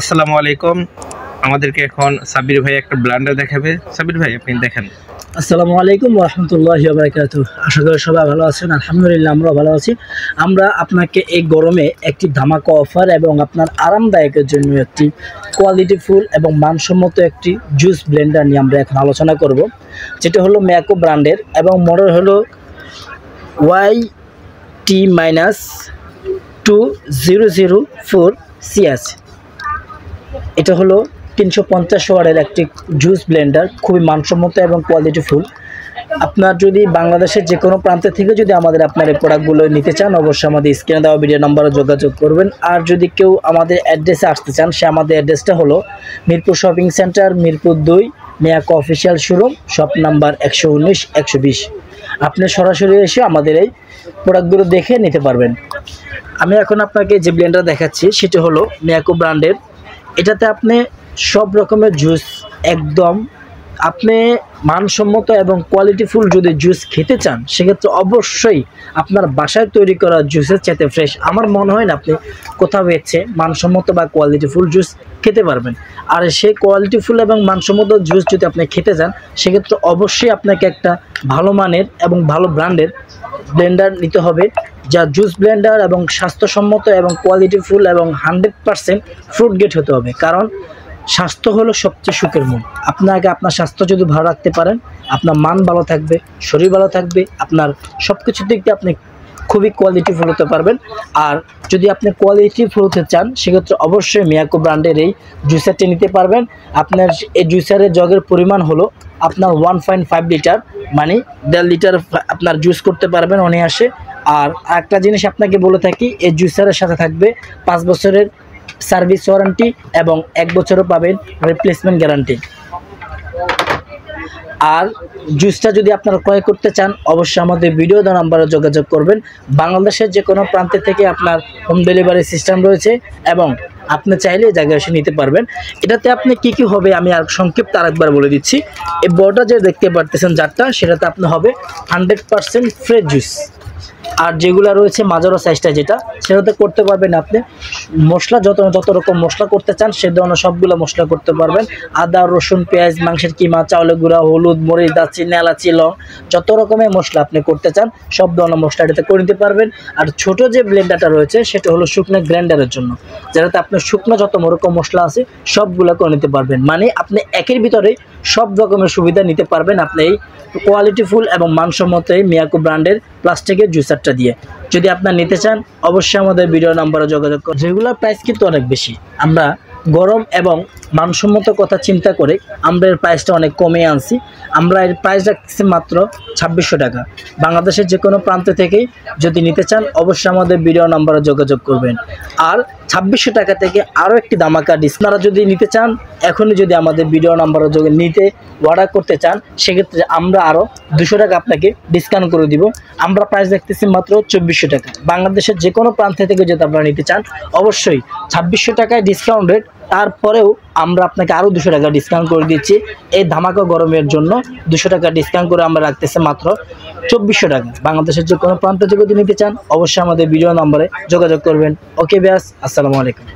আসসালামু আলাইকুম। আমাদেরকে এখন সাব্বির ভাই একটা ব্লেন্ডার দেখাবে। সাব্বির ভাই আপনি দেখেন। আসসালামু আলাইকুম ওয়া রাহমাতুল্লাহি ওয়া বারাকাতুহু। আশা করি সবাই ভালো আছেন। আলহামদুলিল্লাহ আমরাও ভালো আছি। আমরা আপনাকে এই গরমে একটি ধামাকা অফার এবং আপনার আরামদায়কের জন্য একটি কোয়ালিটিফুল এবং মানসম্মত একটি জুস ব্লেন্ডার নিয়ে আমরা এখন আলোচনা করব, যেটা হলো ম্যাকো ব্র্যান্ডের এবং মডেল হলো YT-2004CS। এটা হলো 350 ওয়াটের একটি জুস ব্লেন্ডার, খুবই মানসম্মত এবং কোয়ালিটিফুল। আপনার যদি বাংলাদেশের যে কোনো প্রান্ত থেকে যদি আপনার এই প্রোডাক্টগুলো নিতে চান, অবশ্যই আমাদের স্ক্রিনে দেওয়া ভিডিও নম্বরে যোগাযোগ করবেন। আর যদি কেউ আমাদের অ্যাড্রেসে আসতে চান, সে আমাদের অ্যাড্রেসটা হলো Mirpur shopping centre, Mirpur 2, Miyako official showroom, shop number 119-120। আপনি সরাসরি এসে আমাদের এই প্রোডাক্টগুলো দেখে নিতে পারবেন। আমি এখন আপনাকে যে ব্লেন্ডার দেখাচ্ছি সেটা হলো মিয়াকো ব্র্যান্ডের। এটাতে আপনি সব রকমের জুস একদম আপনি মানসম্মত এবং কোয়ালিটিফুল যদি জুস খেতে চান, সেক্ষেত্রে অবশ্যই আপনার বাসায় তৈরি করা জুসের চাইতে ফ্রেশ আমার মনে হয় না আপনি কোথাও এসে মানসম্মত বা কোয়ালিটিফুল জুস খেতে পারবেন। আর সেই কোয়ালিটিফুল এবং মানসম্মত জুস যদি আপনি খেতে চান, সেক্ষেত্রে অবশ্যই আপনাকে একটা ভালো মানের এবং ভালো ব্র্যান্ডের ব্লেন্ডার নিতে হবে, যা জুস ব্লেন্ডার এবং স্বাস্থ্যসম্মত এবং কোয়ালিটিফুল এবং 100% ফ্রুট গেট হতে হবে। কারণ স্বাস্থ্য হলো সবচেয়ে সুখের মূল। আপনাকে আপনার স্বাস্থ্য যদি ভালো রাখতে পারেন, আপনার মান ভালো থাকবে, শরীর ভালো থাকবে, আপনার সব কিছুর দিক দিয়ে আপনি খুবই কোয়ালিটিফুল হতে পারবেন। আর যদি আপনি কোয়ালিটিফুল হতে চান, সেক্ষেত্রে অবশ্যই মিয়াকো ব্র্যান্ডের এই জুসারটি নিতে পারবেন। আপনার এই জুসারের জগের পরিমাণ হলো আপনার 1.5 লিটার, মানে 1.5 লিটার আপনার জুস করতে পারবেন অনায়াসে। আর একটা জিনিস আপনাকে বলে থাকি, এই জুসারের সাথে থাকবে 5 বছরের সার্ভিস ওয়ারেন্টি এবং 1 বছরও পাবেন রিপ্লেসমেন্ট গ্যারান্টি। আর জুসটা যদি আপনারা ক্রয় করতে চান, অবশ্যই আমাদের ভিডিও দেওয়া নাম্বারে যোগাযোগ করবেন। বাংলাদেশের যে কোনো প্রান্ত থেকে আপনার হোম ডেলিভারি সিস্টেম রয়েছে এবং আপনি চাইলে জায়গায় এসে নিতে পারবেন। এটাতে আপনি কি হবে আমি আর সংক্ষিপ্ত আরেকবার বলে দিচ্ছি। এই বড়টা যে দেখতে পারতেছেন জারটা, সেটাতে আপনি হবে 100% ফ্রেশ জুস। আর যেগুলো রয়েছে মাঝারো সাইজটা, যেটা সেটাতে করতে পারবেন আপনি মশলা, যত রকম মশলা করতে চান সে ধরনের সবগুলো মশলা করতে পারবেন। আদা, রসুন, পেঁয়াজ, মাংসের কিমা, চাউলের গুঁড়া, হলুদ, মরিচ, দারচিনি, এলাচি, লং, যত রকমের মশলা আপনি করতে চান সব ধরনের মশলা এটাতে করে নিতে পারবেন। আর ছোট যে ব্লেন্ডারটা রয়েছে সেটা হলো শুকনো গ্রাইন্ডারের জন্য, যেটাতে আপনার শুকনো যত রকম মশলা আছে সবগুলো করে নিতে পারবেন। মানে আপনি একের ভিতরে সব রকমের সুবিধা নিতে পারবেন আপনি এই কোয়ালিটিফুল এবং মানসম্মত এই মিয়াকো ব্র্যান্ডের প্লাস্টিকের জুসারটা দিয়ে। যদি আপনার নিতে চান, অবশ্যই আমাদের ভিডিও নাম্বারে যোগাযোগ করুন। যেগুলোর প্রাইস কিন্তু অনেক বেশি, আমরা গরম এবং মানসম্মত কথা চিন্তা করে আমরা এর প্রাইসটা অনেক কমে আনছি। আমরা এর প্রাইস রাখছি মাত্র 2600 টাকা। বাংলাদেশের যে কোনো প্রান্ত থেকেই যদি নিতে চান, অবশ্যই আমাদের ভিডিও নাম্বারে যোগাযোগ করবেন। আর 2600 টাকা থেকে আরও একটি ধামাকা ডিসকাউন্ট যদি নিতে চান, এখনই যদি আমাদের ভিডিও নাম্বারে নিতে অর্ডার করতে চান, সেক্ষেত্রে আমরা আরও 200 টাকা আপনাকে ডিসকাউন্ট করে দিব। আমরা প্রাইস দেখতেছি মাত্র 2400 টাকা। বাংলাদেশের যে কোনো প্রান্ত থেকে যদি আপনারা নিতে চান, অবশ্যই 2600 টাকায় ডিসকাউন্ট রেট। তারপরেও আমরা আপনাকে আরও 200 টাকা ডিসকাউন্ট করে দিচ্ছি। এই ধামাকা গরমের জন্য 200 টাকা ডিসকাউন্ট করে আমরা রাখতেছি মাত্র 2400 টাকা। বাংলাদেশের যে কোনো প্রান্ত থেকে যদি নিতে চান, অবশ্যই আমাদের ভিডিও নম্বরে যোগাযোগ করবেন। ওকে ব্যাস, আসসালামু আলাইকুম।